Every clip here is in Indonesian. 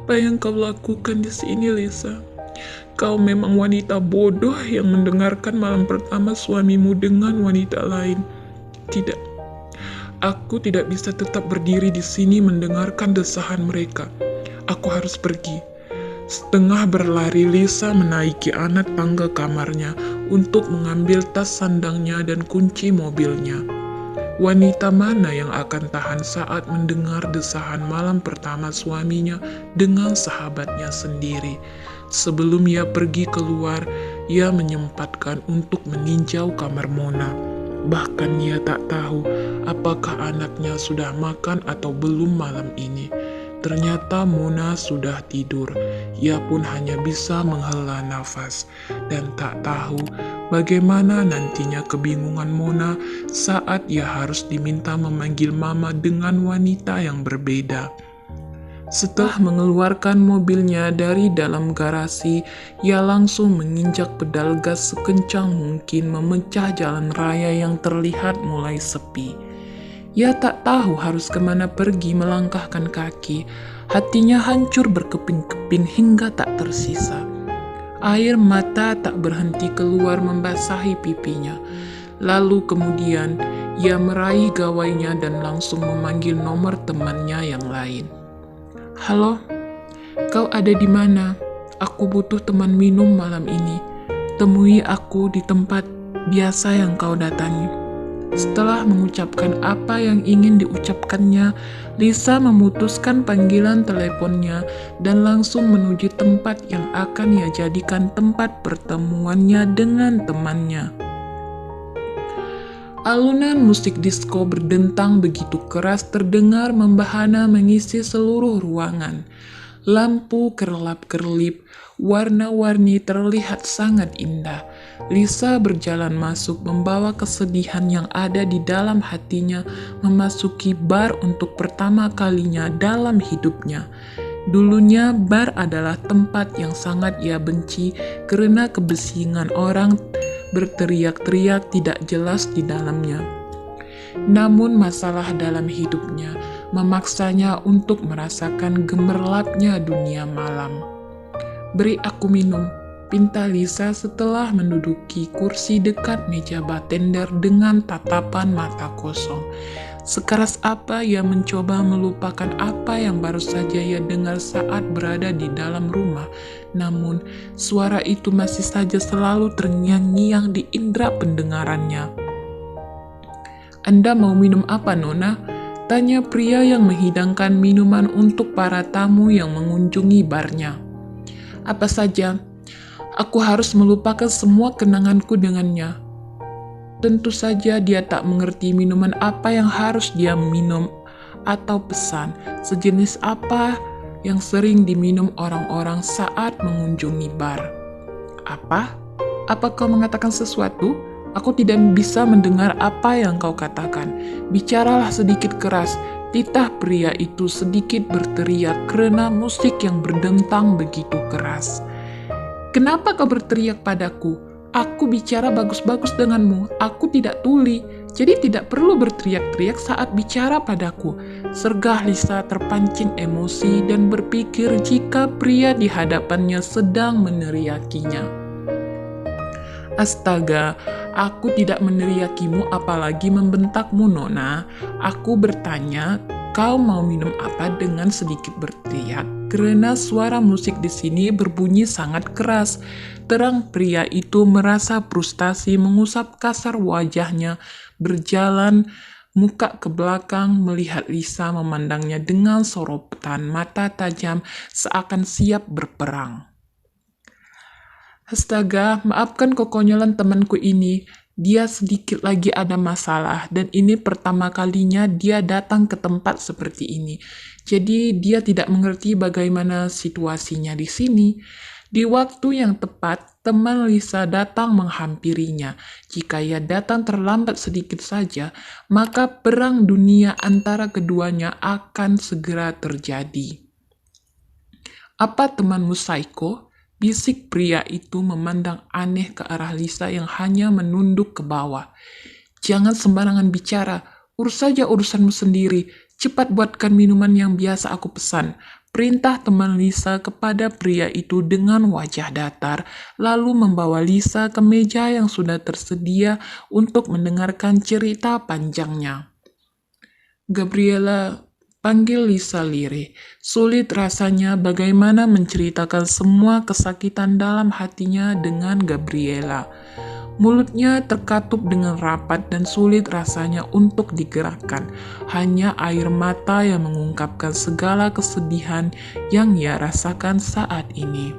Apa yang kau lakukan di sini, Lisa? Kau memang wanita bodoh yang mendengarkan malam pertama suamimu dengan wanita lain. Tidak, aku tidak bisa tetap berdiri di sini mendengarkan desahan mereka. Aku harus pergi. Setengah berlari, Lisa menaiki anak tangga kamarnya untuk mengambil tas sandangnya dan kunci mobilnya. Wanita mana yang akan tahan saat mendengar desahan malam pertama suaminya dengan sahabatnya sendiri? Sebelum ia pergi keluar, ia menyempatkan untuk meninjau kamar Mona. Bahkan ia tak tahu apakah anaknya sudah makan atau belum malam ini. Ternyata Mona sudah tidur. Ia pun hanya bisa menghela nafas dan tak tahu bagaimana nantinya kebingungan Mona saat ia harus diminta memanggil mama dengan wanita yang berbeda. Setelah mengeluarkan mobilnya dari dalam garasi, ia langsung menginjak pedal gas sekencang mungkin memecah jalan raya yang terlihat mulai sepi. Ia tak tahu harus kemana pergi melangkahkan kaki. Hatinya hancur berkeping-keping hingga tak tersisa. Air mata tak berhenti keluar membasahi pipinya. Lalu kemudian ia meraih gawainya dan langsung memanggil nomor temannya yang lain. Halo, kau ada di mana? Aku butuh teman minum malam ini. Temui aku di tempat biasa yang kau datangi. Setelah mengucapkan apa yang ingin diucapkannya, Lisa memutuskan panggilan teleponnya dan langsung menuju tempat yang akan ia jadikan tempat pertemuannya dengan temannya. Alunan musik disko berdentang begitu keras terdengar membahana mengisi seluruh ruangan. Lampu kerlap-kerlip, warna-warni terlihat sangat indah. Lisa berjalan masuk membawa kesedihan yang ada di dalam hatinya memasuki bar untuk pertama kalinya dalam hidupnya. Dulunya bar adalah tempat yang sangat ia benci karena kebisingan orang berteriak-teriak tidak jelas di dalamnya. Namun masalah dalam hidupnya memaksanya untuk merasakan gemerlapnya dunia malam. Beri aku minum, pinta Lisa setelah menduduki kursi dekat meja bartender dengan tatapan mata kosong. Sekeras apa ia mencoba melupakan apa yang baru saja ia dengar saat berada di dalam rumah. Namun, suara itu masih saja selalu terngiang-ngiang di indera pendengarannya. Anda mau minum apa, Nona? Tanya pria yang menghidangkan minuman untuk para tamu yang mengunjungi barnya. Apa saja, aku harus melupakan semua kenanganku dengannya. Tentu saja dia tak mengerti minuman apa yang harus dia minum atau pesan sejenis apa yang sering diminum orang-orang saat mengunjungi bar. Apa? Apa kau mengatakan sesuatu? Aku tidak bisa mendengar apa yang kau katakan. Bicaralah sedikit keras. Titah pria itu sedikit berteriak karena musik yang berdentang begitu keras. Kenapa kau berteriak padaku? Aku bicara bagus-bagus denganmu. Aku tidak tuli, jadi tidak perlu berteriak-teriak saat bicara padaku. Sergah Lisa terpancing emosi dan berpikir jika pria di hadapannya sedang meneriakinya. Astaga, aku tidak meneriakimu apalagi membentakmu, Nona. Aku bertanya, kau mau minum apa dengan sedikit berteriak? Karena suara musik di sini berbunyi sangat keras. Terang pria itu merasa frustasi mengusap kasar wajahnya, berjalan muka ke belakang melihat Lisa memandangnya dengan sorotan mata tajam seakan siap berperang. Astaga, maafkan kekonyolan temanku ini. Dia sedikit lagi ada masalah dan ini pertama kalinya dia datang ke tempat seperti ini. Jadi dia tidak mengerti bagaimana situasinya di sini. Di waktu yang tepat, teman Lisa datang menghampirinya. Jika ia datang terlambat sedikit saja, maka perang dunia antara keduanya akan segera terjadi. Apa temanmu psycho? Bisik pria itu memandang aneh ke arah Lisa yang hanya menunduk ke bawah. Jangan sembarangan bicara, urus saja urusanmu sendiri. Cepat buatkan minuman yang biasa aku pesan. perintah teman Lisa kepada pria itu dengan wajah datar, lalu membawa Lisa ke meja yang sudah tersedia untuk mendengarkan cerita panjangnya. Gabriela panggil Lisa lirih. Sulit rasanya bagaimana menceritakan semua kesakitan dalam hatinya dengan Gabriela. Mulutnya terkatup dengan rapat dan sulit rasanya untuk digerakkan. Hanya air mata yang mengungkapkan segala kesedihan yang ia rasakan saat ini.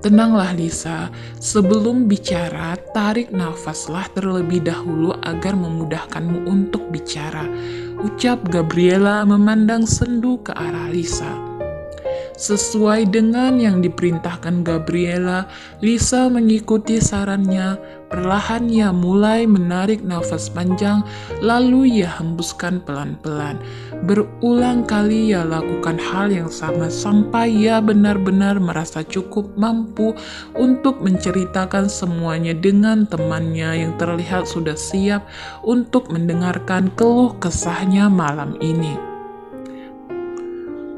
Tenanglah Lisa, sebelum bicara, tarik nafaslah terlebih dahulu agar memudahkanmu untuk bicara, ucap Gabriela memandang sendu ke arah Lisa. Sesuai dengan yang diperintahkan Gabriela, Lisa mengikuti sarannya. Perlahan ia mulai menarik nafas panjang, lalu ia hembuskan pelan-pelan. Berulang kali ia lakukan hal yang sama sampai ia benar-benar merasa cukup mampu untuk menceritakan semuanya dengan temannya yang terlihat sudah siap untuk mendengarkan keluh kesahnya malam ini.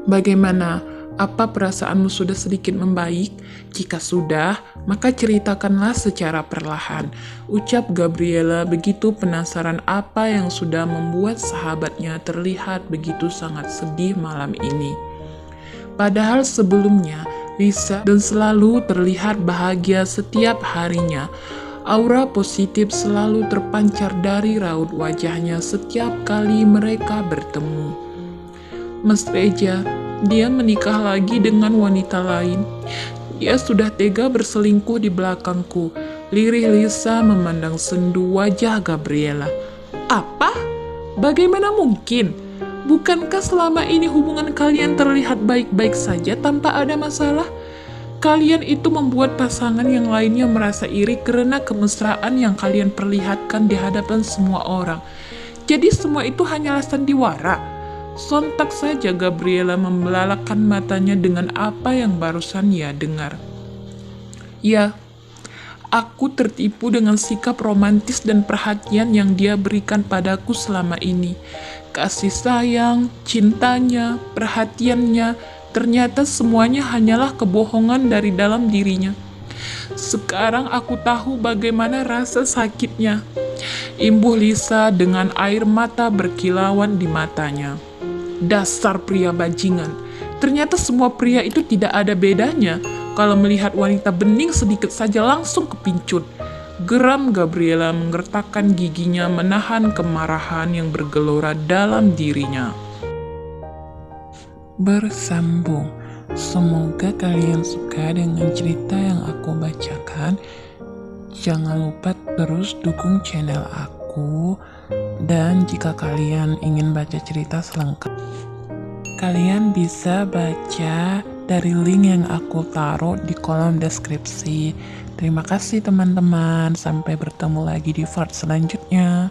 Bagaimana? Apa perasaanmu sudah sedikit membaik? Jika sudah, maka ceritakanlah secara perlahan, ucap Gabriela begitu penasaran apa yang sudah membuat sahabatnya terlihat begitu sangat sedih malam ini. Padahal sebelumnya, Lisa dan selalu terlihat bahagia setiap harinya. Aura positif selalu terpancar dari raut wajahnya setiap kali mereka bertemu. Mas Reja, dia menikah lagi dengan wanita lain. Dia sudah tega berselingkuh di belakangku. Lirih Lisa memandang sendu wajah Gabriela. Apa? Bagaimana mungkin? Bukankah selama ini hubungan kalian terlihat baik-baik saja tanpa ada masalah? Kalian itu membuat pasangan yang lainnya merasa iri karena kemesraan yang kalian perlihatkan di hadapan semua orang. Jadi semua itu hanyalah sandiwara. Sontak saja Gabriela membelalakkan matanya dengan apa yang barusan ia dengar. Ya, aku tertipu dengan sikap romantis dan perhatian yang dia berikan padaku selama ini. Kasih sayang, cintanya, perhatiannya, ternyata semuanya hanyalah kebohongan dari dalam dirinya. Sekarang aku tahu bagaimana rasa sakitnya. Imbuh Lisa dengan air mata berkilauan di matanya. Dasar pria bajingan. Ternyata semua pria itu tidak ada bedanya. Kalau melihat wanita bening sedikit saja langsung kepincut. Geram Gabriela menggertakkan giginya menahan kemarahan yang bergelora dalam dirinya. Bersambung. Semoga kalian suka dengan cerita yang aku bacakan. Jangan lupa terus dukung channel aku. Dan jika kalian ingin baca cerita selengkap, kalian bisa baca dari link yang aku taruh di kolom deskripsi. Terima kasih teman-teman, sampai bertemu lagi di part selanjutnya.